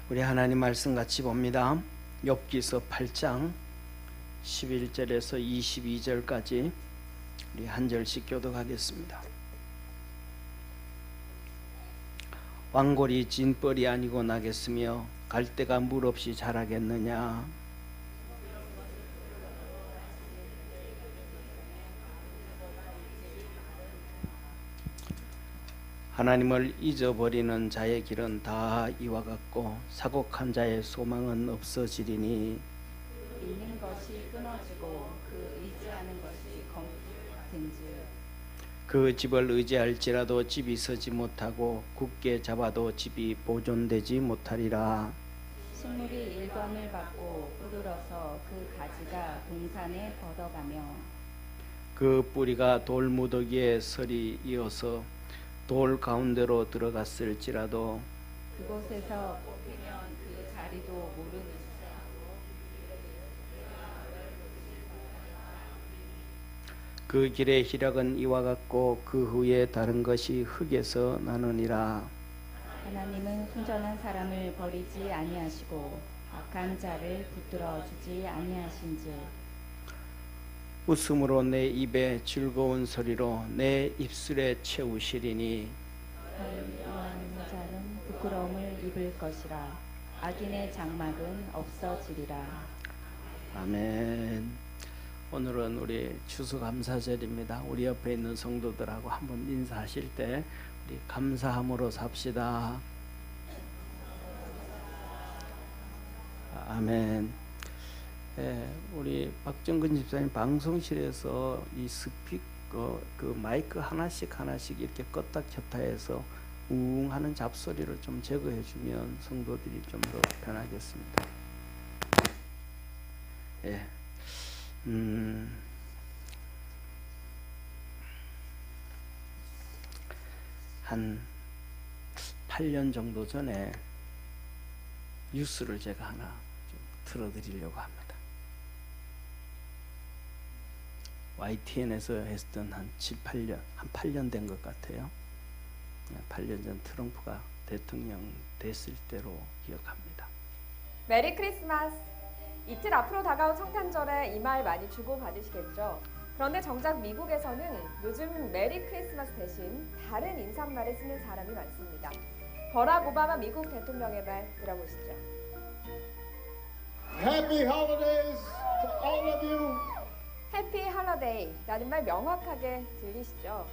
우리 하나님 말씀 같이 봅니다. 욥기서 8장 11절에서 22절까지 우리 한 절씩 교독하겠습니다. 왕골이 진벌이 아니고 나겠으며 갈대가 물 없이 자라겠느냐. 하나님을 잊어버리는 자의 길은 다 이와 같고 사곡한 자의 소망은 없어지리니 있는 것이 끊어지고 그 의지하는 것이 검된즉 그 집을 의지할지라도 집이 서지 못하고 굳게 잡아도 집이 보존되지 못하리라. 식물이 일광을 받고 푸르러서 그 가지가 동산에 뻗어가며 그 뿌리가 돌무더기에 설이 이어서 돌 가운데로 들어갔을지라도 그곳에서 뽑히면 그 자리도 모르는 그 길의 희락은 이와 같고 그 후에 다른 것이 흙에서 나느니라. 하나님은 순전한 사람을 버리지 아니하시고 악한 자를 붙들어 주지 아니하신즉 웃음으로 내 입에 즐거운 소리로 내 입술에 채우시리니 하는 자는 부끄러움을 입을 것이라 악인의 장막은 없어지리라. 아멘. 오늘은 우리 추수감사절입니다. 우리 옆에 있는 성도들하고 한번 인사하실 때 우리 감사함으로 삽시다. 아멘. 우리 박정근 집사님 방송실에서 이 스피커 그 마이크 하나씩 이렇게 껐다 켰다 해서 웅 하는 잡소리를 좀 제거해 주면 성도들이 좀 더 편하겠습니다. 한 8년 정도 전에 뉴스를 제가 하나 좀 틀어드리려고 합니다. YTN에서 했던 한 8년 된 것 같아요. 8년 전 트럼프가 대통령 됐을 때로 기억합니다. 메리 크리스마스! 이틀 앞으로 다가온 성탄절에 이 말 많이 주고받으시겠죠? 그런데 정작 미국에서는 요즘 메리 크리스마스 대신 다른 인사말을 쓰는 사람이 많습니다. 버락 오바마 미국 대통령의 말 들어보시죠. Happy holidays to all of you. 해피 할러데이 라는 말 명확하게 들리시죠?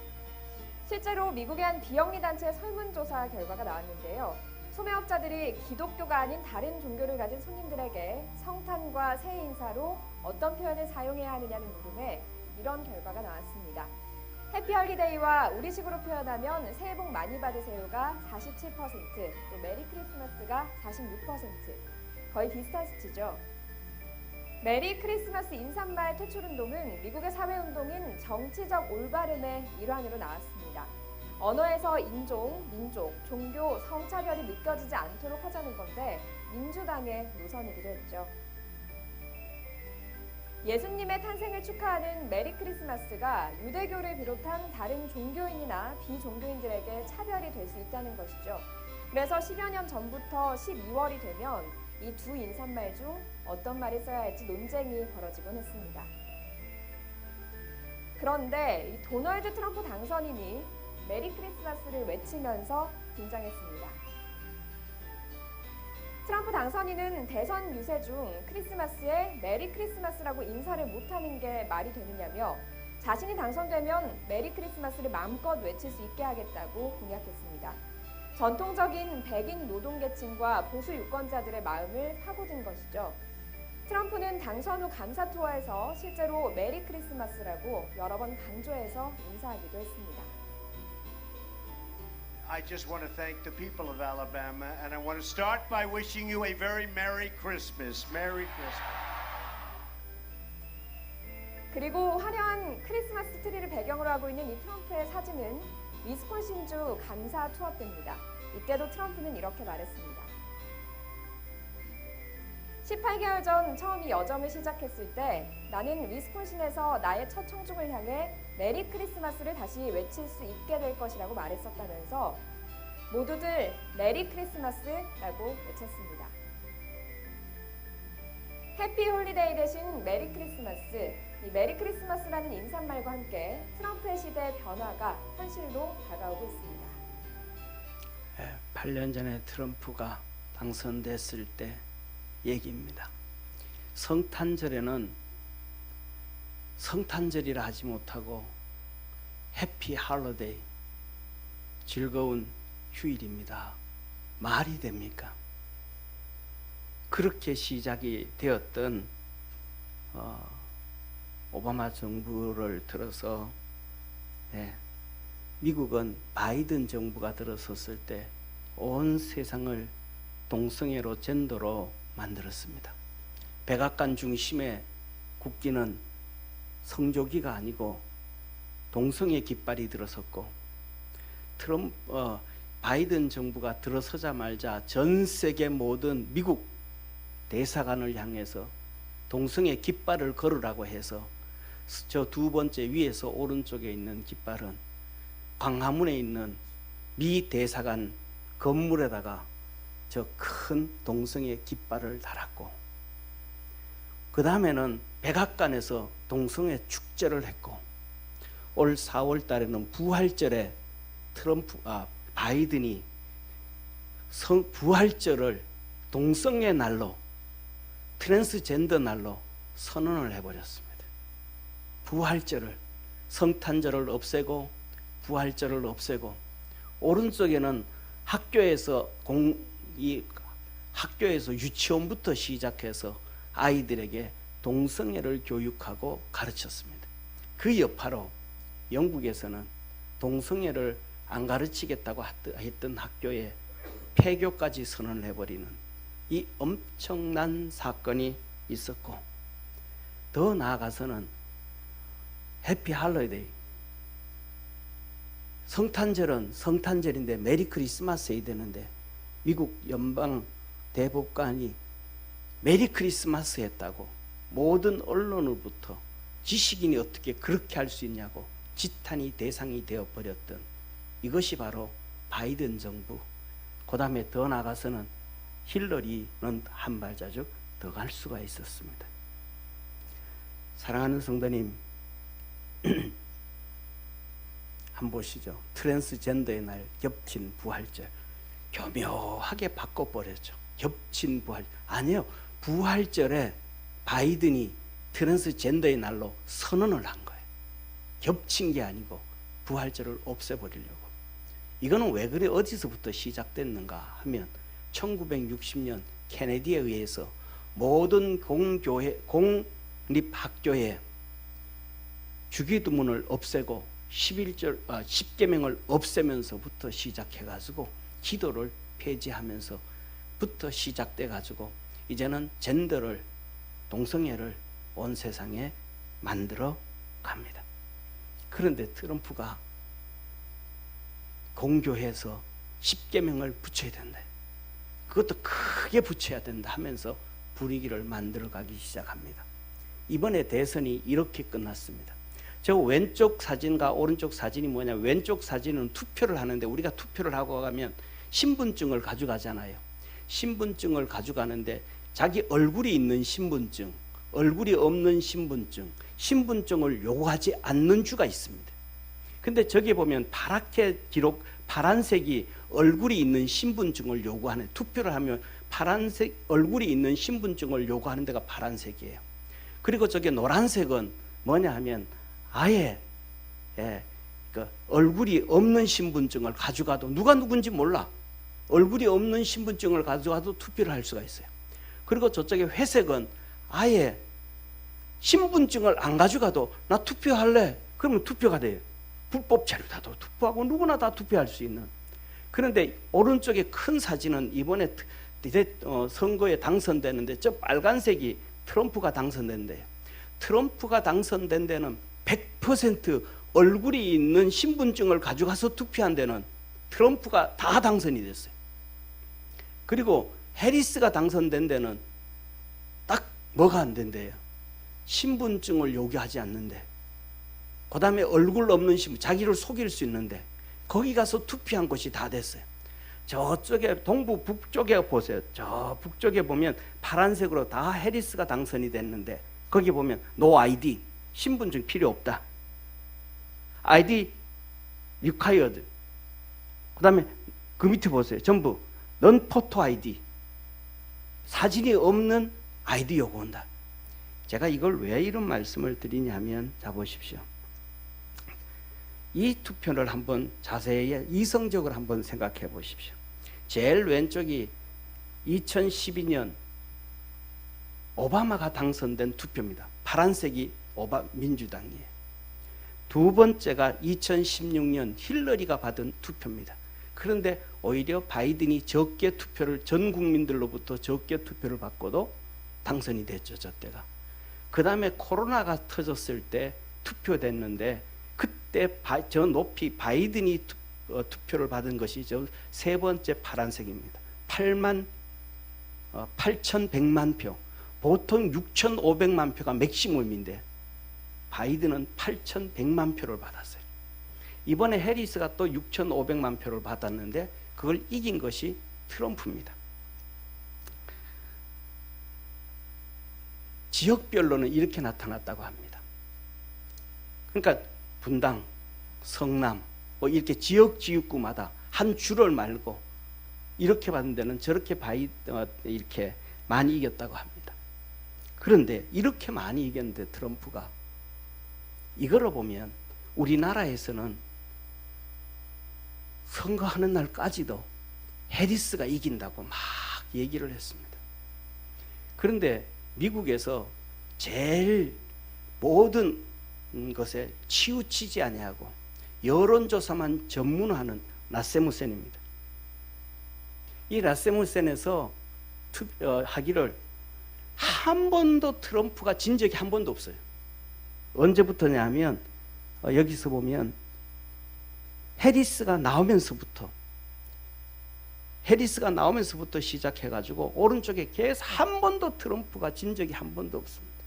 실제로 미국의 한 비영리 단체 설문조사 결과가 나왔는데요. 소매업자들이 기독교가 아닌 다른 종교를 가진 손님들에게 성탄과 새해 인사로 어떤 표현을 사용해야 하느냐는 물음에 이런 결과가 나왔습니다. 해피 홀리데이와 우리식으로 표현하면 새해 복 많이 받으세요가 47%, 또 메리 크리스마스가 46%, 거의 비슷한 수치죠. 메리 크리스마스 인사말 퇴출운동은 미국의 사회운동인 정치적 올바름의 일환으로 나왔습니다. 언어에서 인종, 민족, 종교, 성차별이 느껴지지 않도록 하자는 건데 민주당의 노선이기도 했죠. 예수님의 탄생을 축하하는 메리 크리스마스가 유대교를 비롯한 다른 종교인이나 비종교인들에게 차별이 될 수 있다는 것이죠. 그래서 10여 년 전부터 12월이 되면 이 두 인사말 중 어떤 말을 써야 할지 논쟁이 벌어지곤 했습니다. 그런데 이 도널드 트럼프 당선인이 메리 크리스마스를 외치면서 등장했습니다. 트럼프 당선인은 대선 유세 중 크리스마스에 메리 크리스마스라고 인사를 못하는 게 말이 되느냐며 자신이 당선되면 메리 크리스마스를 마음껏 외칠 수 있게 하겠다고 공약했습니다. 전통적인 백인 노동계층과 보수 유권자들의 마음을 파고든 것이죠. 트럼프는 당선 후 감사 투어에서 실제로 메리 크리스마스라고 여러 번 강조해서 인사하기도 했습니다. I just want to thank the people of Alabama, and I want to start by wishing you a very Merry Christmas. Merry Christmas. 그리고 화려한 크리스마스 트리를 배경으로 하고 있는 이 트럼프의 사진은 위스콘신주 감사 투어 때입니다. 이때도 트럼프는 이렇게 말했습니다. 18개월 전 처음 이 여정을 시작했을 때 나는 위스콘신에서 나의 첫 청중을 향해 메리 크리스마스를 다시 외칠 수 있게 될 것이라고 말했었다면서 모두들 메리 크리스마스라고 외쳤습니다. 해피 홀리데이 대신 메리 크리스마스. 이 메리 크리스마스라는 인사말과 함께 트럼프의 시대 변화가 현실로 다가오고 있습니다. 8년 전에 트럼프가 당선됐을 때 얘기입니다. 성탄절에는 성탄절이라 하지 못하고 해피 할러데이, 즐거운 휴일입니다. 말이 됩니까? 그렇게 시작이 되었던 오바마 정부를 들어서 미국은 바이든 정부가 들어섰을 때 온 세상을 동성애로 젠더로 만들었습니다. 백악관 중심의 국기는 성조기가 아니고 동성애 깃발이 들어섰고 바이든 정부가 들어서자마자 전 세계 모든 미국 대사관을 향해서 동성애 깃발을 걸으라고 해서 저 두 번째 위에서 오른쪽에 있는 깃발은 광화문에 있는 미 대사관 건물에다가 저 큰 동성애 깃발을 달았고, 그 다음에는 백악관에서 동성애 축제를 했고, 올 4월 달에는 부활절에 바이든이 부활절을 동성애 날로, 트랜스젠더 날로 선언을 해버렸습니다. 부활절을, 성탄절을 없애고 부활절을 없애고, 오른쪽에는 학교에서 유치원부터 시작해서 아이들에게 동성애를 교육하고 가르쳤습니다. 그 여파로 영국에서는 동성애를 안 가르치겠다고 했던 학교에 폐교까지 선언을 해버리는 이 엄청난 사건이 있었고, 더 나아가서는 해피 할러데이, 성탄절은 성탄절인데 메리 크리스마스 해야 되는데 미국 연방 대법관이 메리 크리스마스 했다고 모든 언론으로부터 지식인이 어떻게 그렇게 할 수 있냐고 지탄이 대상이 되어버렸던 이것이 바로 바이든 정부, 그 다음에 더 나아가서는 힐러리는 한 발자국 더 갈 수가 있었습니다. 사랑하는 성도님, 한번 보시죠. 트랜스젠더의 날 겹친 부활절, 교묘하게 바꿔버렸죠. 겹친 부활, 아니요, 부활절에 바이든이 트랜스젠더의 날로 선언을 한 거예요. 겹친 게 아니고 부활절을 없애버리려고. 이거는 왜 그래, 어디서부터 시작됐는가 하면 1960년 케네디에 의해서 모든 공립학교에 주기도문을 없애고 10계명을 없애면서부터 시작해가지고 기도를 폐지하면서부터 시작돼가지고 이제는 젠더를, 동성애를 온 세상에 만들어 갑니다. 그런데 트럼프가 공교해서 10계명을 붙여야 된다, 그것도 크게 붙여야 된다 하면서 분위기를 만들어가기 시작합니다. 이번에 대선이 이렇게 끝났습니다. 저 왼쪽 사진과 오른쪽 사진이 뭐냐, 왼쪽 사진은 투표를 하는데 우리가 투표를 하고 가면 신분증을 가져가잖아요. 신분증을 가져가는데 자기 얼굴이 있는 신분증, 얼굴이 없는 신분증, 신분증을 요구하지 않는 주가 있습니다. 근데 저기 보면 파랗게 파란색이 얼굴이 있는 신분증을 요구하는, 투표를 하면 파란색 얼굴이 있는 신분증을 요구하는 데가 파란색이에요. 그리고 저게 노란색은 뭐냐 하면 아예 그 얼굴이 없는 신분증을 가져가도 누가 누군지 몰라. 얼굴이 없는 신분증을 가져가도 투표를 할 수가 있어요. 그리고 저쪽에 회색은 아예 신분증을 안 가져가도 나 투표할래, 그러면 투표가 돼요. 불법 자료다도 투표하고 누구나 다 투표할 수 있는. 그런데 오른쪽에 큰 사진은 이번에 선거에 당선되는데 저 빨간색이 트럼프가 당선된대요. 트럼프가 당선된 데는 100% 얼굴이 있는 신분증을 가져가서 투표한 데는 트럼프가 다 당선이 됐어요. 그리고 해리스가 당선된 데는 딱 뭐가 안 된대요. 신분증을 요구하지 않는데, 그 다음에 얼굴 없는 신분, 자기를 속일 수 있는데 거기 가서 투표한 것이 다 됐어요. 저쪽에 동부 북쪽에 보세요. 저 북쪽에 보면 파란색으로 다 해리스가 당선이 됐는데 거기 보면 no ID, 신분증 필요 없다. ID required. 그 다음에 그 밑에 보세요. 전부 non photo ID, 사진이 없는 ID 요구한다. 제가 이걸 왜 이런 말씀을 드리냐면, 자 보십시오. 이 투표를 한번 자세히 이성적으로 한번 생각해 보십시오. 제일 왼쪽이 2012년 오바마가 당선된 투표입니다. 파란색이 민주당이에요. 두 번째가 2016년 힐러리가 받은 투표입니다. 그런데 오히려 바이든이 적게 투표를, 전 국민들로부터 적게 투표를 받고도 당선이 됐죠, 저 때가. 그 다음에 코로나가 터졌을 때 투표됐는데 그때 저 높이 바이든이 투표를 받은 것이 저 세 번째 파란색입니다. 8,100만 표. 보통 6,500만 표가 맥시멈인데 바이든은 8,100만 표를 받았어요. 이번에 해리스가 또 6,500만 표를 받았는데 그걸 이긴 것이 트럼프입니다. 지역별로는 이렇게 나타났다고 합니다. 그러니까 분당, 성남, 뭐 이렇게 지역구마다 한 줄을 말고 이렇게 받은 데는 저렇게 이렇게 많이 이겼다고 합니다. 그런데 이렇게 많이 이겼는데 트럼프가, 이거를 보면 우리나라에서는 선거하는 날까지도 해리스가 이긴다고 막 얘기를 했습니다. 그런데 미국에서 제일 모든 것에 치우치지 아니하고 여론조사만 전문화하는 라세무센입니다. 이 라세무센에서 하기를 한 번도 트럼프가 진 적이 한 번도 없어요. 언제부터냐 하면 여기서 보면 해리스가 나오면서부터 시작해가지고 오른쪽에 계속 한 번도 트럼프가 진 적이 한 번도 없습니다.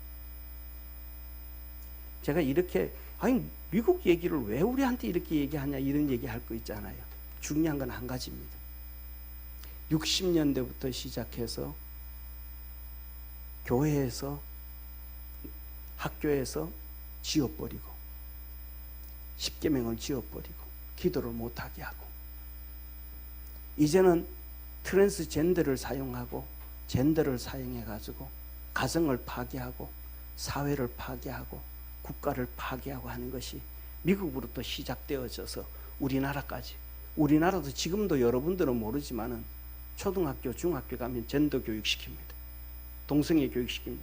제가 이렇게, 아니 미국 얘기를 왜 우리한테 이렇게 얘기하냐 이런 얘기할 거 있잖아요. 중요한 건 한 가지입니다. 60년대부터 시작해서 교회에서, 학교에서 지워버리고, 십계명을 지워버리고 기도를 못하게 하고, 이제는 트랜스젠더를 사용하고 젠더를 사용해가지고 가정을 파괴하고 사회를 파괴하고 국가를 파괴하고 하는 것이 미국으로부터 시작되어져서 우리나라까지, 우리나라도 지금도 여러분들은 모르지만은 초등학교, 중학교 가면 젠더 교육시킵니다. 동성애 교육시킵니다.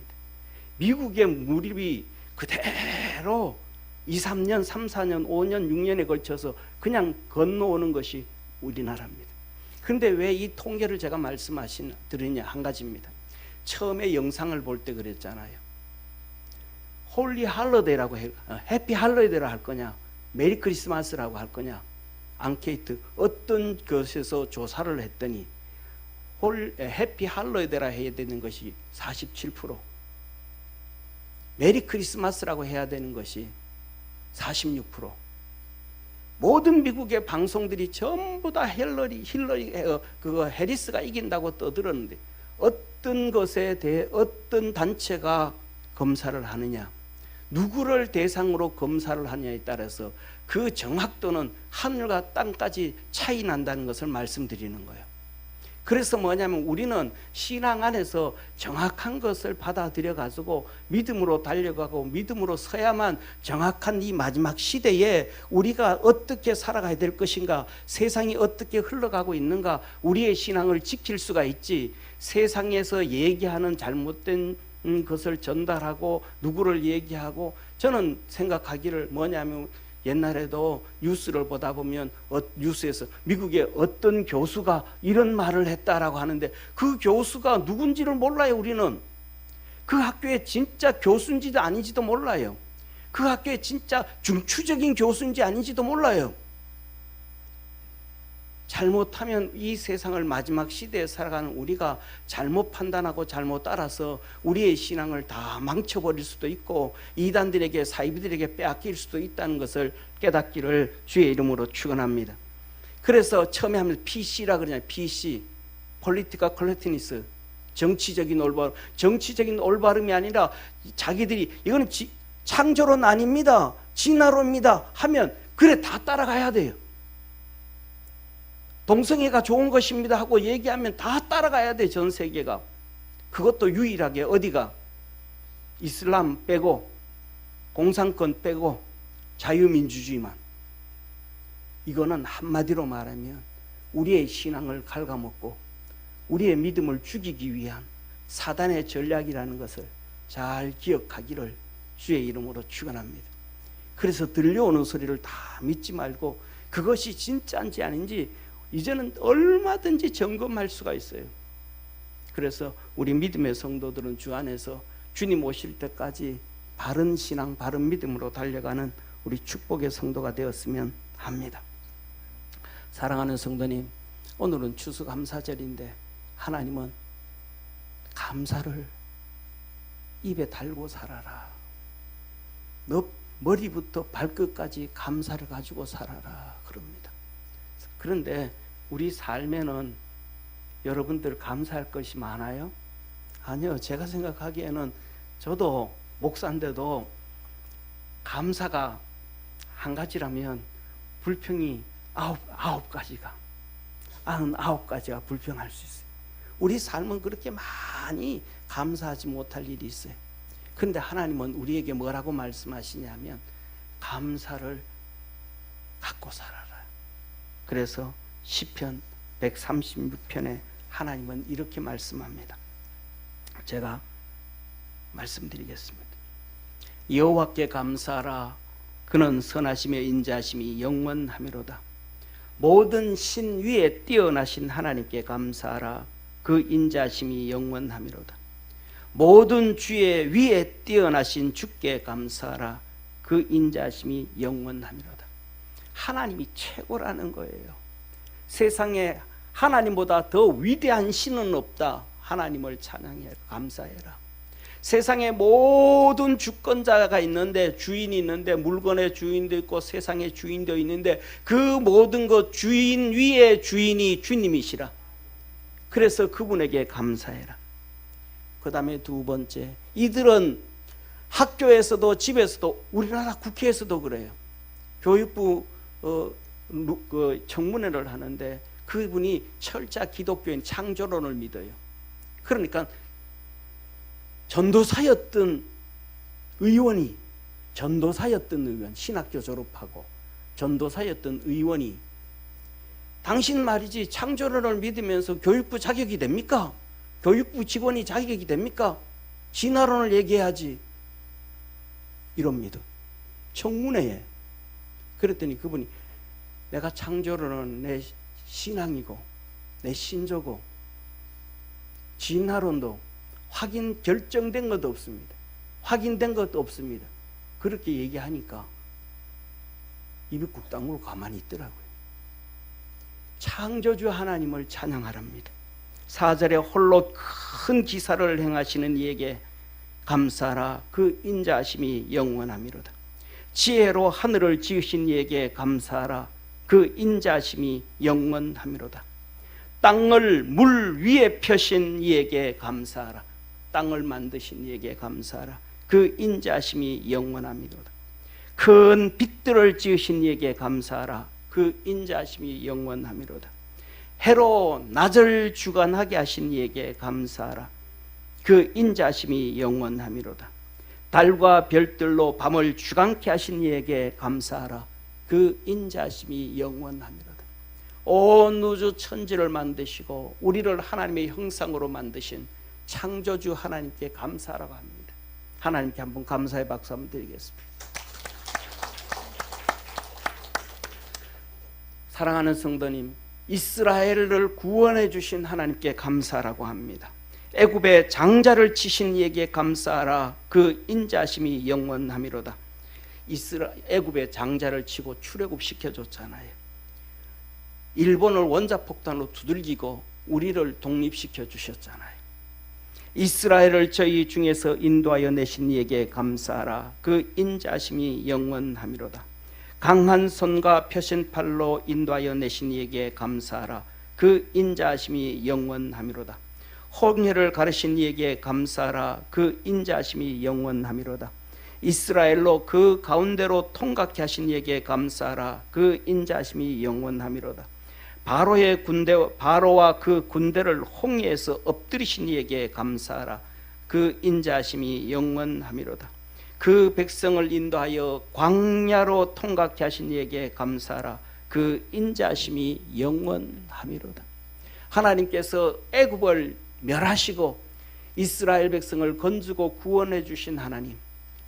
미국의 무립이 그대로 2, 3년, 3, 4년, 5년, 6년에 걸쳐서 그냥 건너오는 것이 우리나라입니다. 그런데 왜 이 통계를 제가 드리냐, 한 가지입니다. 처음에 영상을 볼 때 그랬잖아요. 홀리 할러데이라고 해피 할러데이라고 할 거냐, 메리 크리스마스라고 할 거냐, 앙케이트 어떤 것에서 조사를 했더니 해피 할러데이라 해야 되는 것이 47%, 메리 크리스마스라고 해야 되는 것이 46%. 모든 미국의 방송들이 전부 다 해리스가 이긴다고 떠들었는데 어떤 것에 대해 어떤 단체가 검사를 하느냐, 누구를 대상으로 검사를 하느냐에 따라서 그 정확도는 하늘과 땅까지 차이 난다는 것을 말씀드리는 거예요. 그래서 뭐냐면 우리는 신앙 안에서 정확한 것을 받아들여 가지고 믿음으로 달려가고 믿음으로 서야만 정확한 이 마지막 시대에 우리가 어떻게 살아가야 될 것인가, 세상이 어떻게 흘러가고 있는가, 우리의 신앙을 지킬 수가 있지, 세상에서 얘기하는 잘못된 것을 전달하고 누구를 얘기하고, 저는 생각하기를 뭐냐면 옛날에도 뉴스를 보다 보면 뉴스에서 미국의 어떤 교수가 이런 말을 했다라고 하는데 그 교수가 누군지를 몰라요. 우리는 그 학교에 진짜 교수인지도 아닌지도 몰라요. 그 학교에 진짜 중추적인 교수인지 아닌지도 몰라요. 잘못하면 이 세상을 마지막 시대에 살아가는 우리가 잘못 판단하고 잘못 따라서 우리의 신앙을 다 망쳐버릴 수도 있고 이단들에게, 사이비들에게 빼앗길 수도 있다는 것을 깨닫기를 주의 이름으로 축원합니다. 그래서 처음에 하면 PC라 그러잖아요. PC, Political Correctness, 정치적인 올바름. 정치적인 올바름이 아니라 자기들이 이거는 창조론 아닙니다, 진화론입니다 하면 그래 다 따라가야 돼요. 동성애가 좋은 것입니다 하고 얘기하면 다 따라가야 돼, 전 세계가. 그것도 유일하게 어디가 이슬람 빼고 공산권 빼고 자유민주주의만. 이거는 한마디로 말하면 우리의 신앙을 갉아먹고 우리의 믿음을 죽이기 위한 사단의 전략이라는 것을 잘 기억하기를 주의 이름으로 축원합니다. 그래서 들려오는 소리를 다 믿지 말고 그것이 진짜인지 아닌지 이제는 얼마든지 점검할 수가 있어요. 그래서 우리 믿음의 성도들은 주 안에서 주님 오실 때까지 바른 신앙, 바른 믿음으로 달려가는 우리 축복의 성도가 되었으면 합니다. 사랑하는 성도님, 오늘은 추수감사절인데 하나님은 감사를 입에 달고 살아라. 너 머리부터 발끝까지 감사를 가지고 살아라 그럽니다. 그런데 우리 삶에는 여러분들 감사할 것이 많아요? 아니요. 제가 생각하기에는 저도 목사인데도 감사가 한 가지라면 불평이 아홉 가지가 99가지가 불평할 수 있어요. 우리 삶은 그렇게 많이 감사하지 못할 일이 있어요. 그런데 하나님은 우리에게 뭐라고 말씀하시냐면 감사를 갖고 살아라. 그래서 시편 136편에 하나님은 이렇게 말씀합니다. 제가 말씀드리겠습니다. 여호와께 감사하라. 그는 선하시며 인자하심이 영원하미로다. 모든 신 위에 뛰어나신 하나님께 감사하라. 그 인자하심이 영원하미로다. 모든 주의 위에 뛰어나신 주께 감사하라. 그 인자하심이 영원하미로다. 하나님이 최고라는 거예요. 세상에 하나님보다 더 위대한 신은 없다. 하나님을 찬양해 감사해라. 세상에 모든 주권자가 있는데, 주인이 있는데, 물건의 주인도 있고 세상의 주인도 있는데 그 모든 것 주인 위에 주인이 주님이시라. 그래서 그분에게 감사해라. 그 다음에 두 번째, 이들은 학교에서도 집에서도 우리나라 국회에서도 그래요. 교육부 청문회를 하는데 그분이 철자 기독교인 창조론을 믿어요. 그러니까 전도사였던 의원, 신학교 졸업하고 전도사였던 의원이 당신 말이지 창조론을 믿으면서 교육부 자격이 됩니까? 교육부 직원이 자격이 됩니까? 진화론을 얘기해야지. 이럽니다. 청문회에. 그랬더니 그분이 내가 창조론은 내 신앙이고 내 신조고 진화론도 확인 결정된 것도 없습니다. 확인된 것도 없습니다. 그렇게 얘기하니까 입이 꾹 다물고 가만히 있더라고요. 창조주 하나님을 찬양하랍니다. 4절에 홀로 큰 기사를 행하시는 이에게 감사하라. 그 인자하심이 영원하미로다. 지혜로 하늘을 지으신 이에게 감사하라. 그 인자하심이 영원하미로다. 땅을 물 위에 펴신 이에게 감사하라. 땅을 만드신 이에게 감사하라. 그 인자하심이 영원하미로다. 큰 빛들을 지으신 이에게 감사하라. 그 인자하심이 영원하미로다. 해로 낮을 주관하게 하신 이에게 감사하라. 그 인자하심이 영원하미로다. 달과 별들로 밤을 주관케 하신 이에게 감사하라. 그 인자하심이 영원하미로다. 온 우주 천지를 만드시고 우리를 하나님의 형상으로 만드신 창조주 하나님께 감사하라고 합니다. 하나님께 한번 감사의 박수 한번 드리겠습니다. 사랑하는 성도님, 이스라엘을 구원해 주신 하나님께 감사하라고 합니다. 애굽의 장자를 치신 이에게 감사하라. 그 인자하심이 영원하미로다. 애굽의 장자를 치고 출애굽시켜 줬잖아요. 일본을 원자폭탄으로 두들기고 우리를 독립시켜 주셨잖아요. 이스라엘을 저희 중에서 인도하여 내신 이에게 감사하라. 그 인자하심이 영원하미로다. 강한 손과 펴신 팔로 인도하여 내신 이에게 감사하라. 그 인자하심이 영원하미로다. 홍해를 가르신 이에게 감사하라. 그 인자하심이 영원하미로다. 이스라엘로 그 가운데로 통각케 하신 이에게 감사하라. 그 인자하심이 영원하미로다. 바로와 그 군대를 홍해에서 엎드리신 이에게 감사하라. 그 인자하심이 영원하미로다. 그 백성을 인도하여 광야로 통각케 하신 이에게 감사하라. 그 인자하심이 영원하미로다. 하나님께서 애굽을 멸하시고 이스라엘 백성을 건지고 구원해 주신 하나님,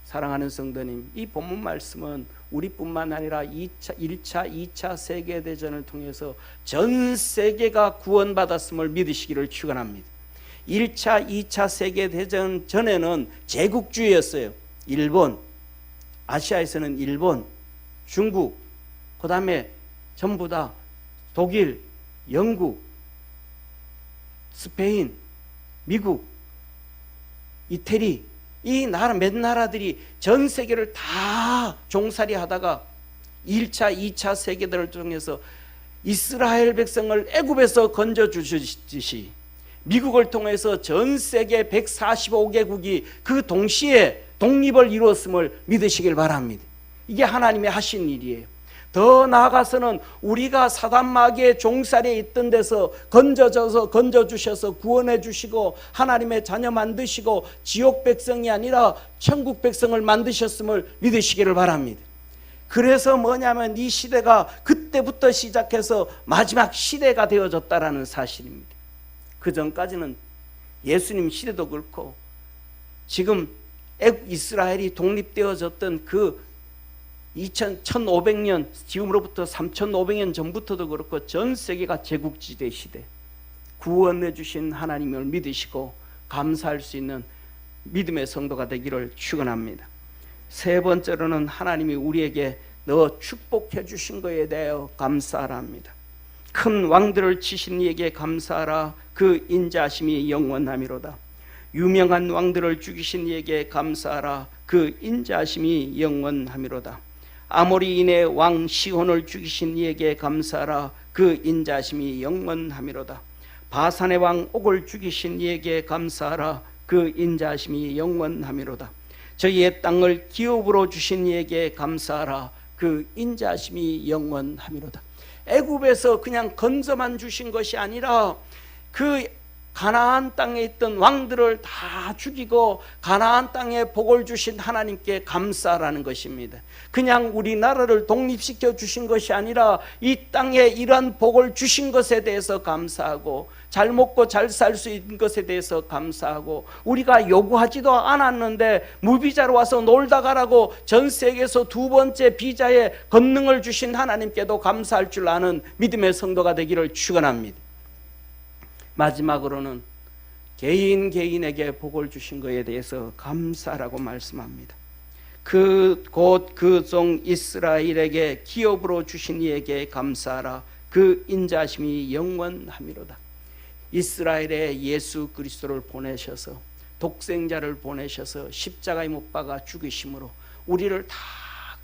사랑하는 성도님, 이 본문 말씀은 우리뿐만 아니라 1차, 2차 세계대전을 통해서 전 세계가 구원받았음을 믿으시기를 축원합니다. 1차, 2차 세계대전 전에는 제국주의였어요. 일본, 아시아에서는 일본, 중국, 그 다음에 전부 다 독일, 영국, 스페인, 미국, 이태리, 이 나라 몇 나라들이 전 세계를 다 종살이 하다가 1차, 2차 세계대전을 통해서 이스라엘 백성을 애굽에서 건져 주시듯이 미국을 통해서 전 세계 145개국이 그 동시에 독립을 이루었음을 믿으시길 바랍니다. 이게 하나님이 하신 일이에요. 더 나아가서는 우리가 사단 마귀의 종살이에 있던 데서 건져주셔서 구원해 주시고 하나님의 자녀 만드시고 지옥 백성이 아니라 천국 백성을 만드셨음을 믿으시기를 바랍니다. 그래서 뭐냐면 이 시대가 그때부터 시작해서 마지막 시대가 되어졌다라는 사실입니다. 그 전까지는 예수님 시대도 그렇고 지금 이스라엘이 독립되어졌던 그 1500년, 지금으로부터 3500년 전부터도 그렇고 전 세계가 제국지대 시대, 구원해 주신 하나님을 믿으시고 감사할 수 있는 믿음의 성도가 되기를 축원합니다. 세 번째로는 하나님이 우리에게 너 축복해 주신 것에 대하여 감사하라 합니다. 큰 왕들을 치신 이에게 감사하라. 그 인자하심이 영원하미로다. 유명한 왕들을 죽이신 이에게 감사하라. 그 인자하심이 영원하미로다. 아모리인의 왕 시혼을 죽이신 이에게 감사하라. 그 인자하심이 영원하미로다. 바산의 왕 옥을 죽이신 이에게 감사하라. 그 인자하심이 영원하미로다. 저희의 땅을 기업으로 주신 이에게 감사하라. 그 인자하심이 영원하미로다. 애굽에서 그냥 건져만 주신 것이 아니라 그 가나안 땅에 있던 왕들을 다 죽이고 가나안 땅에 복을 주신 하나님께 감사라는 것입니다. 그냥 우리나라를 독립시켜 주신 것이 아니라 이 땅에 이러한 복을 주신 것에 대해서 감사하고 잘 먹고 잘 살 수 있는 것에 대해서 감사하고 우리가 요구하지도 않았는데 무비자로 와서 놀다 가라고 전 세계에서 두 번째 비자의 권능을 주신 하나님께도 감사할 줄 아는 믿음의 성도가 되기를 축원합니다. 마지막으로는 개인에게 복을 주신 것에 대해서 감사라고 말씀합니다. 곧 그 종 이스라엘에게 기업으로 주신 이에게 감사하라. 그 인자하심이 영원하미로다. 이스라엘에 예수 그리스도를 보내셔서 독생자를 보내셔서 십자가에 못 박아 죽이심으로 우리를 다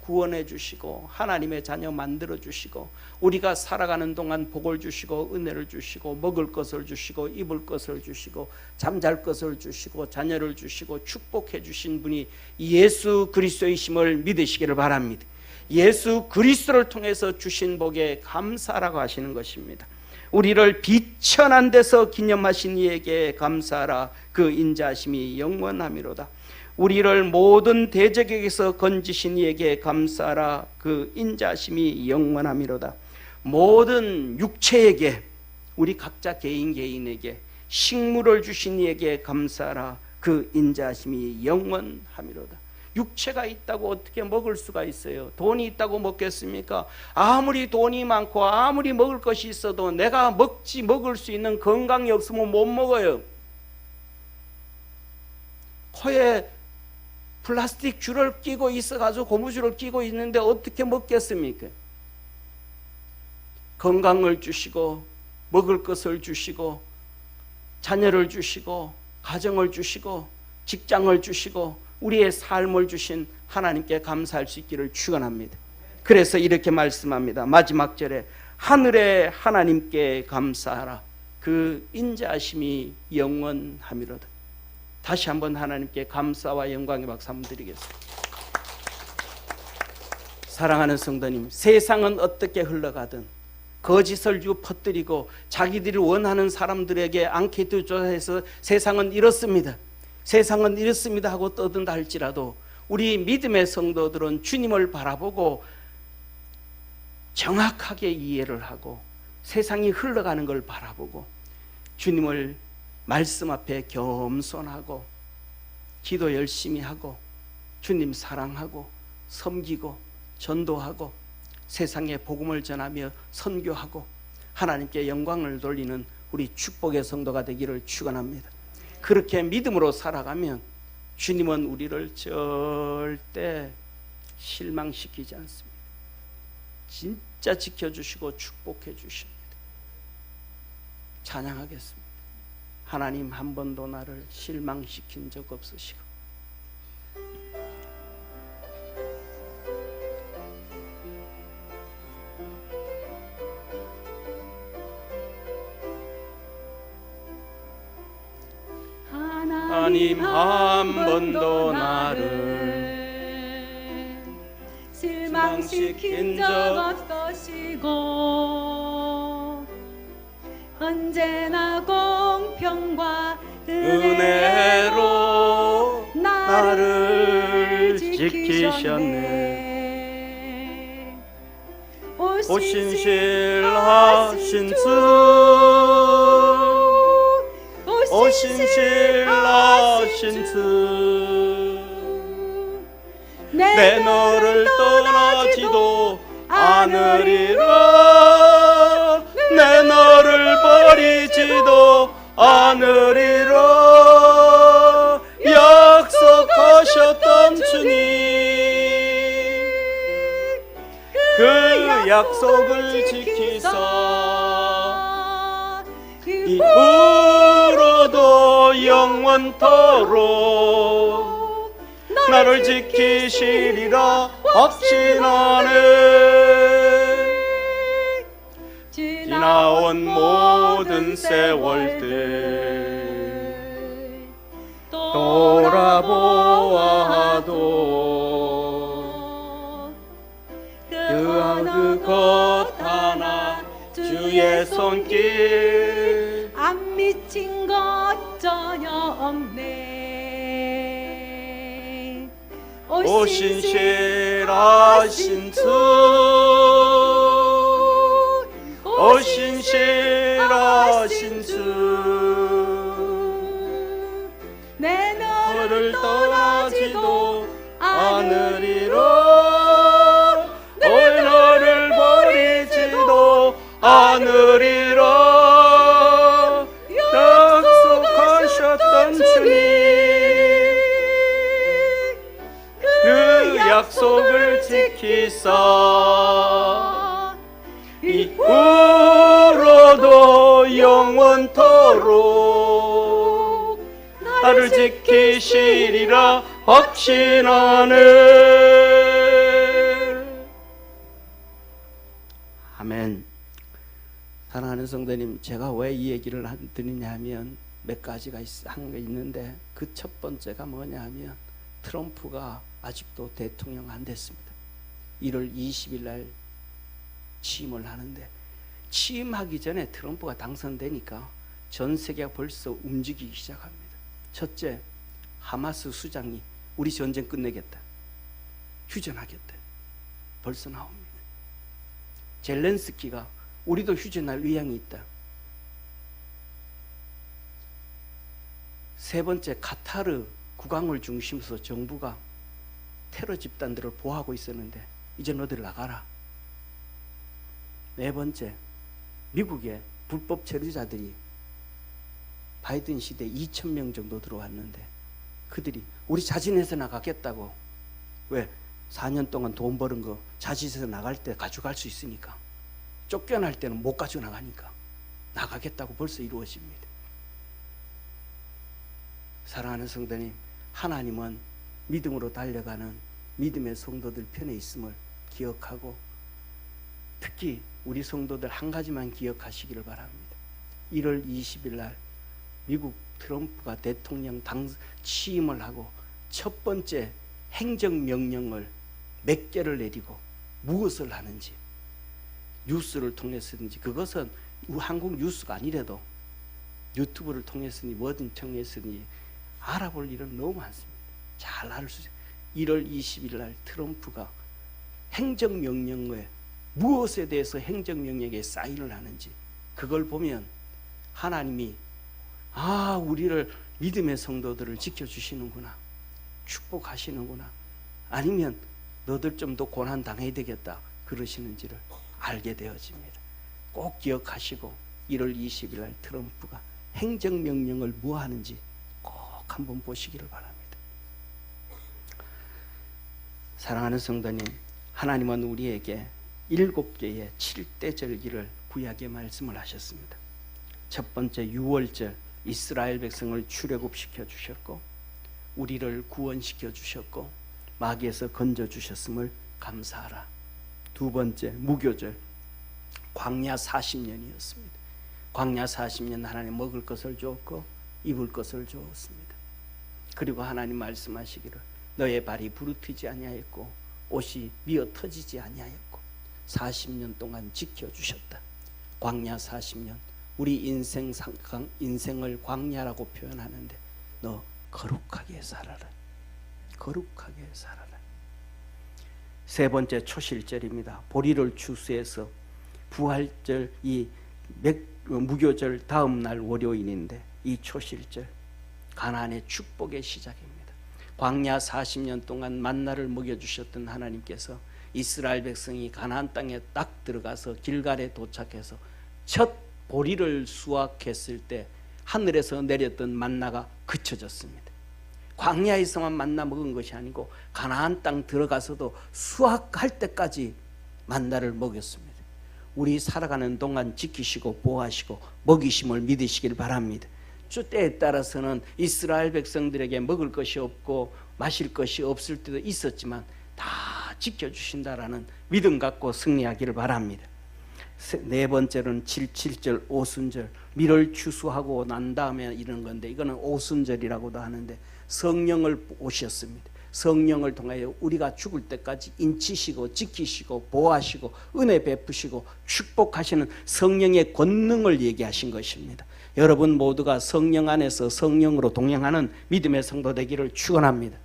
구원해 주시고 하나님의 자녀 만들어 주시고 우리가 살아가는 동안 복을 주시고 은혜를 주시고 먹을 것을 주시고 입을 것을 주시고 잠잘 것을 주시고 자녀를 주시고 축복해 주신 분이 예수 그리스도이심을 믿으시기를 바랍니다. 예수 그리스도를 통해서 주신 복에 감사라고 하시는 것입니다. 우리를 비천한 데서 기념하신 이에게 감사하라. 그 인자하심이 영원하미로다. 우리를 모든 대적에게서 건지신 이에게 감사하라. 그 인자하심이 영원하미로다. 모든 육체에게 우리 각자 개인에게 식물을 주신 이에게 감사하라. 그 인자하심이 영원하미로다. 육체가 있다고 어떻게 먹을 수가 있어요? 돈이 있다고 먹겠습니까? 아무리 돈이 많고 아무리 먹을 것이 있어도 내가 먹을 수 있는 건강이 없으면 못 먹어요. 코에 플라스틱 줄을 끼고 있어가지고 고무줄을 끼고 있는데 어떻게 먹겠습니까? 건강을 주시고 먹을 것을 주시고 자녀를 주시고 가정을 주시고 직장을 주시고 우리의 삶을 주신 하나님께 감사할 수 있기를 축원합니다. 그래서 이렇게 말씀합니다. 마지막 절에 하늘의 하나님께 감사하라. 그 인자하심이 영원하미로다. 다시 한번 하나님께 감사와 영광의 박수 한번 드리겠습니다. 사랑하는 성도님, 세상은 어떻게 흘러가든 거짓을 퍼뜨리고 자기들이 원하는 사람들에게 앙케이트 조사해서 세상은 이렇습니다, 세상은 이렇습니다 하고 떠든다 할지라도 우리 믿음의 성도들은 주님을 바라보고 정확하게 이해를 하고 세상이 흘러가는 걸 바라보고 주님을 말씀 앞에 겸손하고 기도 열심히 하고 주님 사랑하고 섬기고 전도하고 세상에 복음을 전하며 선교하고 하나님께 영광을 돌리는 우리 축복의 성도가 되기를 축원합니다. 그렇게 믿음으로 살아가면 주님은 우리를 절대 실망시키지 않습니다. 진짜 지켜주시고 축복해 주십니다. 찬양하겠습니다. 하나님 한 번도 나를 실망시킨 적 없으시고 하나님 한 번도 나를 실망시킨 적 없으시고 언제나 공평과 은혜로 나를 지키셨네. 오신실하신 주, 오신실하신 주, 내 너를 떠나지도 않으리라, 내 너를 버리지도 않으리라. 약속하셨던 주님, 그 약속을 지키사 이후로도 영원토록 나를 지키시리라 확신하네. 지나온 모든 세월들 돌아보아도 그 것 하나 주의 손길 안 미친 것 전혀 없네. 오신실하신 주, 오신실하신 주, 내 너를 떠나지도 않으리라, 너를 버리지도 않으리라. 약속하셨던 주님, 그 약속을 지키사 이후로도 영원토록 나를 지키시리라 확신하네. 아멘. 사랑하는 성도님, 제가 왜 이 얘기를 드리냐 하면 몇 가지가 한 게 있는데 그 첫 번째가 뭐냐 하면 트럼프가 아직도 대통령 안 됐습니다. 1월 20일 날 취임을 하는데 취임하기 전에 트럼프가 당선되니까 전 세계가 벌써 움직이기 시작합니다. 첫째, 하마스 수장이 우리 전쟁 끝내겠다, 휴전하겠다, 벌써 나옵니다. 젤렌스키가 우리도 휴전할 의향이 있다. 세 번째, 카타르 국왕을 중심으로 정부가 테러 집단들을 보호하고 있었는데 이제 너들 나가라. 네 번째, 미국의 불법 체류자들이 바이든 시대에 2,000명 정도 들어왔는데 그들이 우리 자진해서 나가겠다고. 왜? 4년 동안 돈 버는 거 자진해서 나갈 때 가져갈 수 있으니까. 쫓겨날 때는 못 가져 나가니까 나가겠다고 벌써 이루어집니다. 사랑하는 성도님, 하나님은 믿음으로 달려가는 믿음의 성도들 편에 있음을 기억하고 특히 우리 성도들 한 가지만 기억하시기를 바랍니다. 1월 20일 날 미국 트럼프가 대통령 취임을 하고 첫 번째 행정명령을 몇 개를 내리고 무엇을 하는지 뉴스를 통해서든지, 그것은 한국 뉴스가 아니래도 유튜브를 통해서니 뭐든 통해서니 알아볼 일은 너무 많습니다. 잘 알 수 있어요. 1월 20일 날 트럼프가 행정명령에 무엇에 대해서 행정명령에 사인을 하는지 그걸 보면 하나님이 우리를 믿음의 성도들을 지켜주시는구나, 축복하시는구나, 아니면 너들 좀 더 고난 당해야 되겠다 그러시는지를 알게 되어집니다. 꼭 기억하시고 1월 20일 날 트럼프가 행정명령을 뭐 하는지 꼭 한번 보시기를 바랍니다. 사랑하는 성도님, 하나님은 우리에게 7개의 7대 절기를 구약에 말씀을 하셨습니다. 첫 번째 유월절, 이스라엘 백성을 출애굽시켜 주셨고 우리를 구원시켜 주셨고 마귀에서 건져 주셨음을 감사하라. 두 번째 무교절, 광야 40년이었습니다. 광야 40년 하나님 먹을 것을 주었고 입을 것을 주었습니다. 그리고 하나님 말씀하시기를 너의 발이 부르트지 아니하였고 옷이 미어 터지지 아니하였고 40년 동안 지켜주셨다. 광야 40년, 우리 인생을 광야라고 표현하는데 너 거룩하게 살아라. 거룩하게 살아라. 세 번째 초실절입니다. 보리를 추수해서 부활절, 이 무교절 다음 날 월요일인데 이 초실절 가나안의 축복의 시작입니다. 광야 40년 동안 만나를 먹여주셨던 하나님께서 이스라엘 백성이 가나안 땅에 딱 들어가서 길갈에 도착해서 첫 보리를 수확했을 때 하늘에서 내렸던 만나가 그쳐졌습니다. 광야에서만 만나 먹은 것이 아니고 가나안 땅 들어가서도 수확할 때까지 만나를 먹였습니다. 우리 살아가는 동안 지키시고 보호하시고 먹이심을 믿으시길 바랍니다. 주 때에 따라서는 이스라엘 백성들에게 먹을 것이 없고 마실 것이 없을 때도 있었지만 다 지켜주신다라는 믿음 갖고 승리하기를 바랍니다. 네 번째는 7.7절 오순절, 밀을 추수하고 난 다음에 이런 건데 이거는 오순절이라고도 하는데 성령을 오셨습니다. 성령을 통하여 우리가 죽을 때까지 인치시고 지키시고 보호하시고 은혜 베푸시고 축복하시는 성령의 권능을 얘기하신 것입니다. 여러분 모두가 성령 안에서 성령으로 동행하는 믿음의 성도 되기를 축원합니다.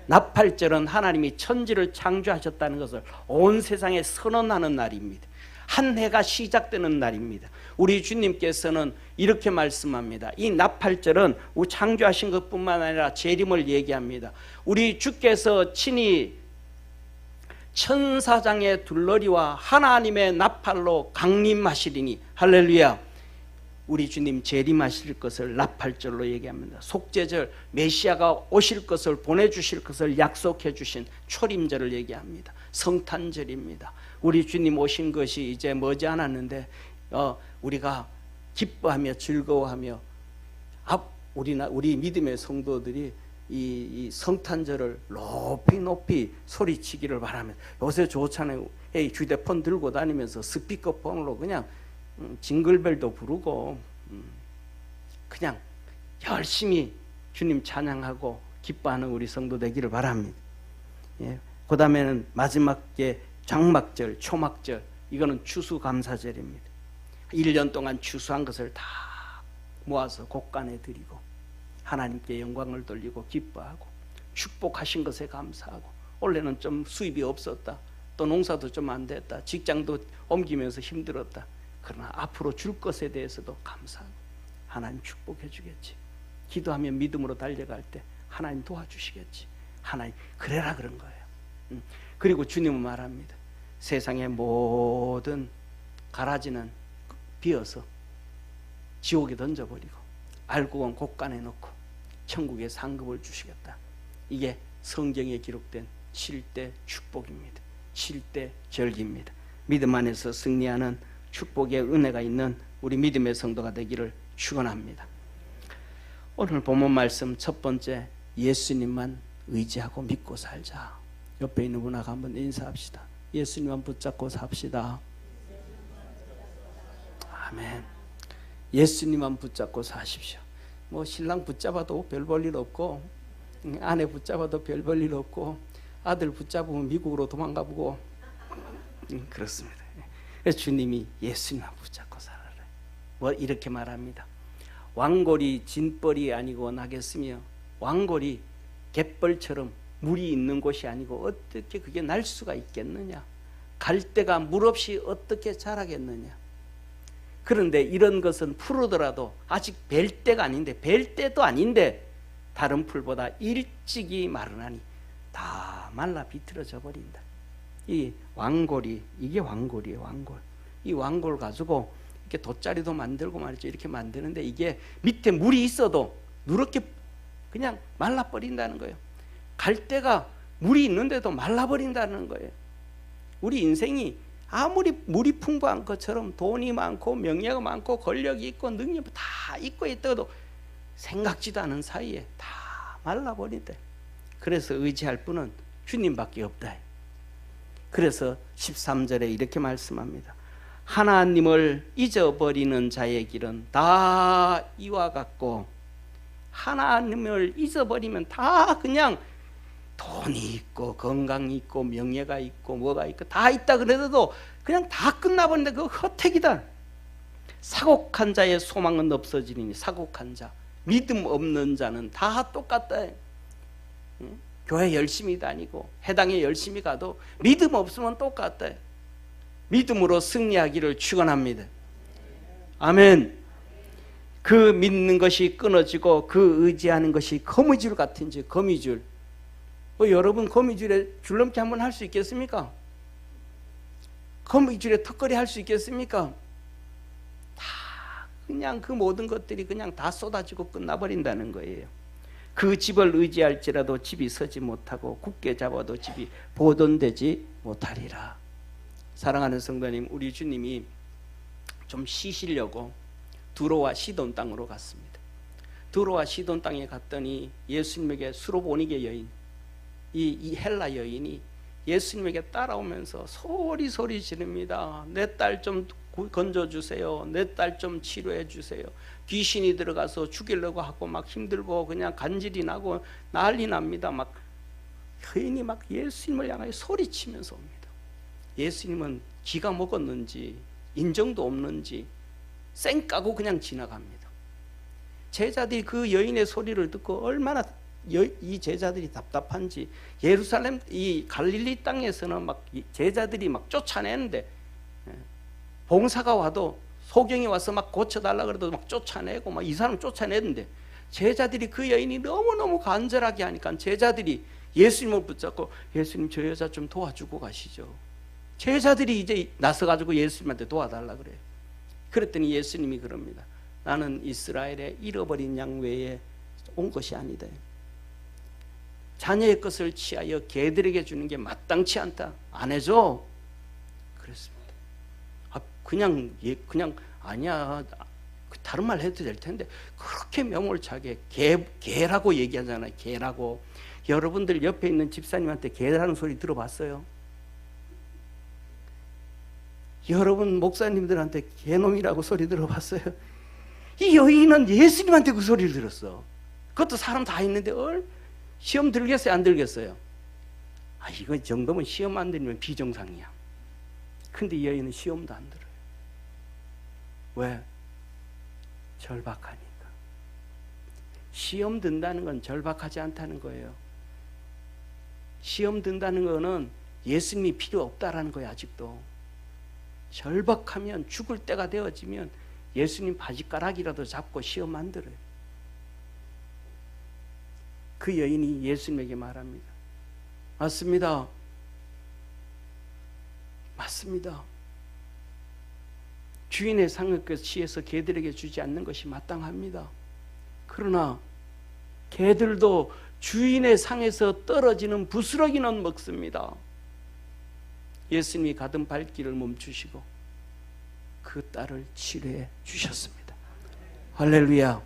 나팔절은 하나님이 천지를 창조하셨다는 것을 온 세상에 선언하는 날입니다. 한 해가 시작되는 날입니다. 우리 주님께서는 이렇게 말씀합니다. 이 나팔절은 창조하신 것뿐만 아니라 재림을 얘기합니다. 우리 주께서 친히 천사장의 둘러리와 하나님의 나팔로 강림하시리니 할렐루야. 우리 주님 재림하실 것을 나팔절로 얘기합니다. 속죄절, 메시아가 오실 것을 보내주실 것을 약속해 주신 초림절을 얘기합니다. 성탄절입니다. 우리 주님 오신 것이 이제 머지않았는데 우리가 기뻐하며 즐거워하며 우리 믿음의 성도들이 이 성탄절을 높이 소리치기를 바랍니다. 요새 좋잖아요. 휴대폰 들고 다니면서 스피커폰으로 그냥 징글벨도 부르고 그냥 열심히 주님 찬양하고 기뻐하는 우리 성도 되기를 바랍니다. 그 다음에는 마지막에 장막절, 초막절, 이거는 추수감사절입니다. 1년 동안 추수한 것을 다 모아서 곳간에 드리고 하나님께 영광을 돌리고 기뻐하고 축복하신 것에 감사하고 올해는 좀 수입이 없었다, 또 농사도 좀 안 됐다, 직장도 옮기면서 힘들었다, 그러나 앞으로 줄 것에 대해서도 감사하고 하나님 축복해 주겠지, 기도하면 믿음으로 달려갈 때 하나님 도와주시겠지, 하나님 그래라 그런 거예요. 그리고 주님은 말합니다. 세상의 모든 가라지는 비어서 지옥에 던져버리고 알곡은 곳간에 넣고 천국에 상급을 주시겠다. 이게 성경에 기록된 7대 축복입니다. 7대 절기입니다. 믿음 안에서 승리하는 축복의 은혜가 있는 우리 믿음의 성도가 되기를 축원합니다. 오늘 본문 말씀 첫 번째, 예수님만 의지하고 믿고 살자. 옆에 있는 분하고 한번 인사합시다. 예수님만 붙잡고 삽시다. 아멘. 예수님만 붙잡고 사십시오. 뭐 신랑 붙잡아도 별 볼 일 없고, 아내 붙잡아도 별 볼 일 없고, 아들 붙잡으면 미국으로 도망가 보고, 그렇습니다. 그래서 주님이 예수님만 붙잡고 살아라. 뭐 이렇게 말합니다. 왕골이 진벌이 아니고 나겠으며 왕골이 갯벌처럼 물이 있는 곳이 아니고 어떻게 그게 날 수가 있겠느냐. 갈대가 물 없이 어떻게 자라겠느냐. 그런데 이런 것은 푸르더라도 아직 벨 때가 아닌데, 벨 때도 아닌데 다른 풀보다 일찍이 마르나니 다 말라 비틀어져 버린다. 이 왕골이, 이게 왕골이에요. 왕골. 이 왕골 가지고 이렇게 돗자리도 만들고 말이죠. 이렇게 만드는데 이게 밑에 물이 있어도 누렇게 그냥 말라버린다는 거예요. 갈대가 물이 있는데도 말라버린다는 거예요. 우리 인생이 아무리 물이 풍부한 것처럼 돈이 많고 명예가 많고 권력이 있고 능력이 다 있고 있어도 생각지도 않은 사이에 다 말라버린다. 그래서 의지할 분은 주님밖에 없다. 그래서 13절에 이렇게 말씀합니다. 하나님을 잊어버리는 자의 길은 다 이와 같고, 하나님을 잊어버리면 다 그냥 돈이 있고 건강이 있고 명예가 있고 뭐가 있고 다 있다 그래도 그냥 다 끝나버린다. 그거 헛택이다. 사곡한 자의 소망은 없어지니, 사곡한 자, 믿음 없는 자는 다 똑같다. 교회 열심히 다니고 해당에 열심히 가도 믿음 없으면 똑같다. 믿음으로 승리하기를 축원합니다. 아멘. 그 믿는 것이 끊어지고 그 의지하는 것이 거미줄 같은지, 거미줄. 여러분 거미줄에 줄넘기 한번 할 수 있겠습니까? 거미줄에 턱걸이 할 수 있겠습니까? 다 그냥 그 모든 것들이 그냥 다 쏟아지고 끝나버린다는 거예요. 그 집을 의지할지라도 집이 서지 못하고 굳게 잡아도 집이 보존되지 못하리라. 사랑하는 성도님, 우리 주님이 좀 쉬시려고 두로와 시돈 땅으로 갔습니다. 두로와 시돈 땅에 갔더니 예수님에게 수로보니게 여인, 이 헬라 여인이 예수님에게 따라오면서 소리 지릅니다. 내 딸 좀 건져주세요. 내 딸 좀 치료해 주세요. 귀신이 들어가서 죽이려고 하고 막 힘들고 그냥 간질이 나고 난리 납니다. 막 여인이 막 예수님을 향하여 소리치면서 옵니다. 예수님은 기가 먹었는지 인정도 없는지 쌩 까고 그냥 지나갑니다. 제자들이 그 여인의 소리를 듣고 얼마나 이 제자들이 답답한지, 예루살렘 이 갈릴리 땅에서는 막 제자들이 막 쫓아내는데, 봉사가 와도 소경이 와서 막 고쳐달라 그래도 막 쫓아내고 막 이 사람 쫓아내는데, 제자들이 그 여인이 너무너무 간절하게 하니까 제자들이 예수님을 붙잡고 예수님 저 여자 좀 도와주고 가시죠. 제자들이 이제 나서가지고 예수님한테 도와달라 그래요. 그랬더니 예수님이 그럽니다. 나는 이스라엘의 잃어버린 양 외에 온 것이 아니다. 자녀의 것을 취하여 개들에게 주는 게 마땅치 않다. 안 해줘. 그랬습니다. 그냥 아니야. 다른 말 해도 될 텐데 그렇게 명월차게 개라고 얘기하잖아요. 개라고. 여러분들 옆에 있는 집사님한테 개라는 소리 들어봤어요? 여러분 목사님들한테 개놈이라고 소리 들어봤어요? 이 여인은 예수님한테 그 소리를 들었어. 그것도 사람 다 있는데 시험 들겠어요? 안 들겠어요? 이거 정도면 시험 안 들면 비정상이야. 근데 이 여인은 시험도 안 들어요. 왜? 절박하니까. 시험 든다는 건 절박하지 않다는 거예요. 시험 든다는 거는 예수님이 필요 없다라는 거예요. 아직도. 절박하면 죽을 때가 되어지면 예수님 바지가락이라도 잡고 시험 안 들어요. 그 여인이 예수님에게 말합니다. 맞습니다. 맞습니다. 주인의 상을 취해서 개들에게 주지 않는 것이 마땅합니다. 그러나 개들도 주인의 상에서 떨어지는 부스러기는 먹습니다. 예수님이 가던 발길을 멈추시고 그 딸을 치료해 주셨습니다. 할렐루야.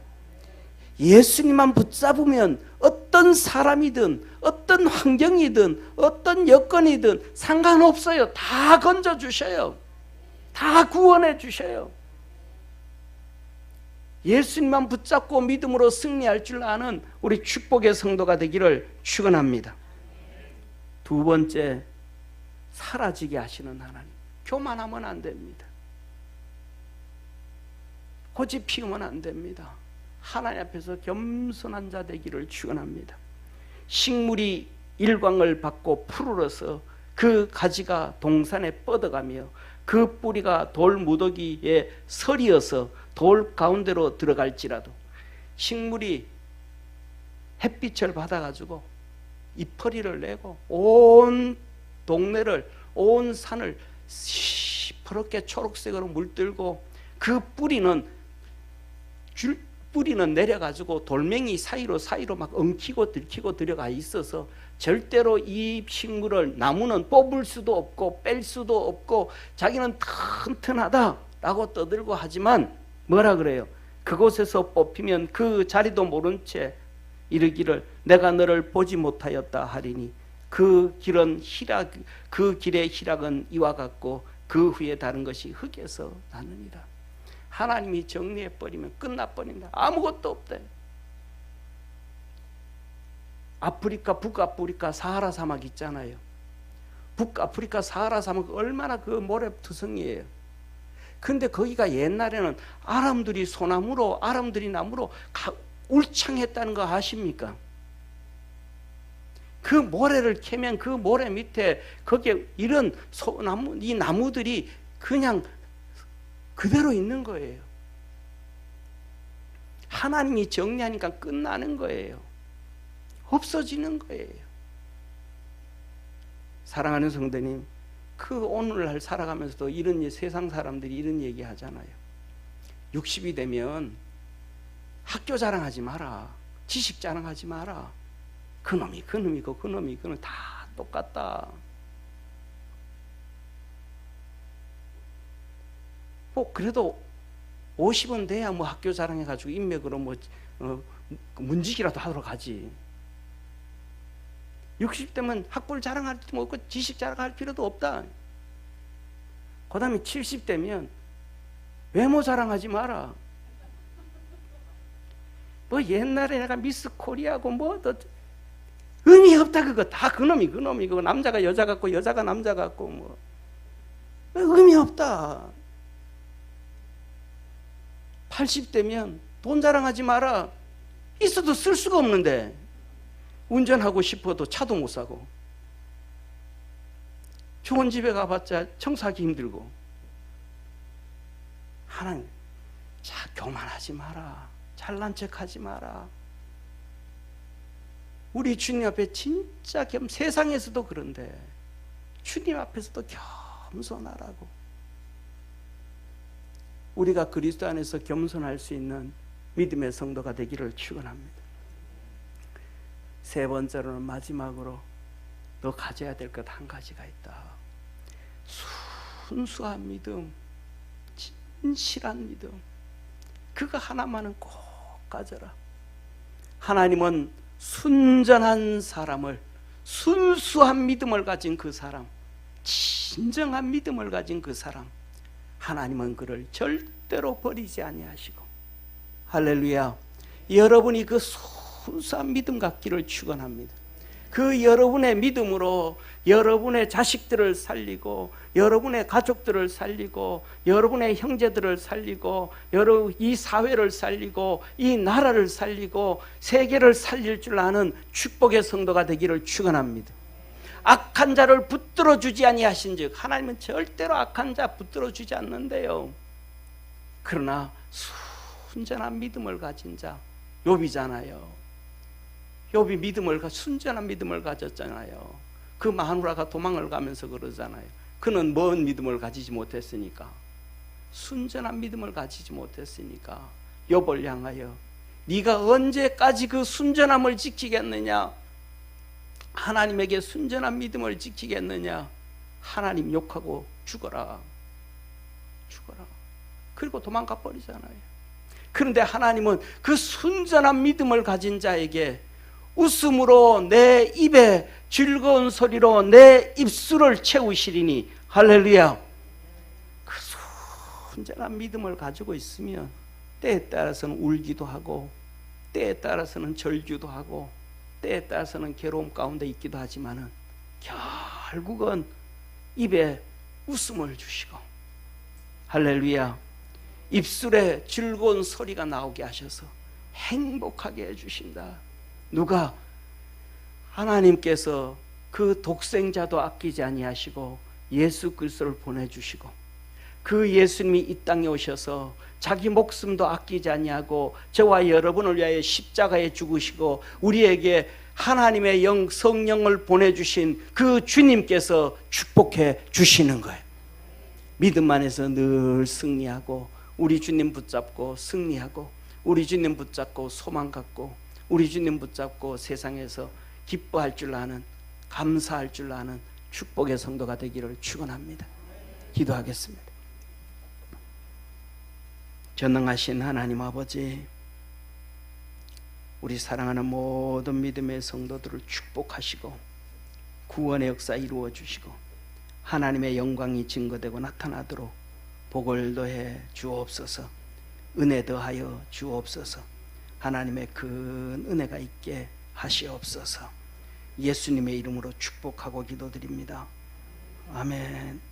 예수님만 붙잡으면 어떤 사람이든 어떤 환경이든 어떤 여건이든 상관없어요. 다 건져주셔요. 다 구원해 주셔요. 예수님만 붙잡고 믿음으로 승리할 줄 아는 우리 축복의 성도가 되기를 축원합니다. 두 번째, 사라지게 하시는 하나님. 교만하면 안 됩니다. 고집 피우면 안 됩니다. 하나님 앞에서 겸손한 자 되기를 축원합니다. 식물이 일광을 받고 푸르러서 그 가지가 동산에 뻗어가며 그 뿌리가 돌 무더기에 서리어서 돌 가운데로 들어갈지라도 식물이 햇빛을 받아가지고 잎퍼리를 내고 온 동네를, 온 산을 시퍼렇게 초록색으로 물들고 그 뿌리는 내려가지고 돌멩이 사이로 막 엉키고 들키고 들어가 있어서 절대로 이 식물을, 나무는 뽑을 수도 없고 뺄 수도 없고 자기는 튼튼하다라고 떠들고 하지만 뭐라 그래요? 그곳에서 뽑히면 그 자리도 모른 채 이르기를 내가 너를 보지 못하였다 하리니 그 길의 희락은 이와 같고 그 후에 다른 것이 흙에서 나느니라. 하나님이 정리해버리면 끝나버린다. 아무것도 없대. 아프리카, 북아프리카 사하라 사막 있잖아요. 북아프리카 사하라 사막 얼마나 그 모래투성이에요. 근데 거기가 옛날에는 아람들이 소나무로, 아람들이 나무로 울창했다는 거 아십니까? 그 모래를 캐면 그 모래 밑에 거기에 이런 소나무, 이 나무들이 그냥 그대로 있는 거예요. 하나님이 정리하니까 끝나는 거예요. 없어지는 거예요. 사랑하는 성도님, 그 오늘날 살아가면서도 이런 세상 사람들이 이런 얘기 하잖아요. 60이 되면 학교 자랑하지 마라. 지식 자랑하지 마라. 그놈이 다 똑같다. 그래도 50은 돼야 뭐 학교 자랑해가지고 인맥으로 문직이라도 하러 가지. 60대면 학벌 자랑할 필요도 없고 지식 자랑할 필요도 없다. 그 다음에 70대면 외모 자랑하지 마라. 옛날에 내가 미스 코리아고 의미 없다. 그거 다 그놈이 그거 남자가 여자 같고 여자가 남자 같고 의미 없다. 80대면 돈 자랑하지 마라. 있어도 쓸 수가 없는데 운전하고 싶어도 차도 못 사고 좋은 집에 가봤자 청소하기 힘들고. 하나님, 자, 교만하지 마라. 잘난 척하지 마라. 우리 주님 앞에 진짜 세상에서도 그런데 주님 앞에서도 겸손하라고. 우리가 그리스도 안에서 겸손할 수 있는 믿음의 성도가 되기를 축원합니다. 세 번째로는 마지막으로 너 가져야 될 것 한 가지가 있다. 순수한 믿음, 진실한 믿음. 그거 하나만은 꼭 가져라. 하나님은 순전한 사람을, 순수한 믿음을 가진 그 사람, 진정한 믿음을 가진 그 사람, 하나님은 그를 절대로 버리지 아니하시고. 할렐루야. 여러분이 그 순수한 믿음 갖기를 축원합니다. 그 여러분의 믿음으로 여러분의 자식들을 살리고 여러분의 가족들을 살리고 여러분의 형제들을 살리고 이 사회를 살리고 이 나라를 살리고 세계를 살릴 줄 아는 축복의 성도가 되기를 축원합니다. 악한 자를 붙들어 주지 아니하신즉, 하나님은 절대로 악한 자 붙들어 주지 않는데요. 그러나 순전한 믿음을 가진 자, 욥이잖아요. 욥이 순전한 믿음을 가졌잖아요. 그 마누라가 도망을 가면서 그러잖아요. 그는 뭔 믿음을 가지지 못했으니까, 순전한 믿음을 가지지 못했으니까 욥을 향하여 네가 언제까지 그 순전함을 지키겠느냐, 하나님에게 순전한 믿음을 지키겠느냐, 하나님 욕하고 죽어라. 그리고 도망가 버리잖아요. 그런데 하나님은 그 순전한 믿음을 가진 자에게 웃음으로 내 입에 즐거운 소리로 내 입술을 채우시리니 할렐루야. 그 순전한 믿음을 가지고 있으면 때에 따라서는 울기도 하고 때에 따라서는 절규도 하고 때에 따라서는 괴로움 가운데 있기도 하지만은 결국은 입에 웃음을 주시고 할렐루야. 입술에 즐거운 소리가 나오게 하셔서 행복하게 해주신다. 누가? 하나님께서 그 독생자도 아끼지 아니하시고 예수 그리스도를 보내주시고 그 예수님이 이 땅에 오셔서 자기 목숨도 아끼지 아니하고 저와 여러분을 위하여 십자가에 죽으시고 우리에게 하나님의 영 성령을 보내주신 그 주님께서 축복해 주시는 거예요. 믿음 안에서 늘 승리하고 우리 주님 붙잡고 승리하고 우리 주님 붙잡고 소망 갖고 우리 주님 붙잡고 세상에서 기뻐할 줄 아는 감사할 줄 아는 축복의 성도가 되기를 축원합니다. 기도하겠습니다. 전능하신 하나님 아버지, 우리 사랑하는 모든 믿음의 성도들을 축복하시고 구원의 역사 이루어 주시고 하나님의 영광이 증거되고 나타나도록 복을 더해 주옵소서. 은혜 더하여 주옵소서. 하나님의 큰 은혜가 있게 하시옵소서. 예수님의 이름으로 축복하고 기도드립니다. 아멘.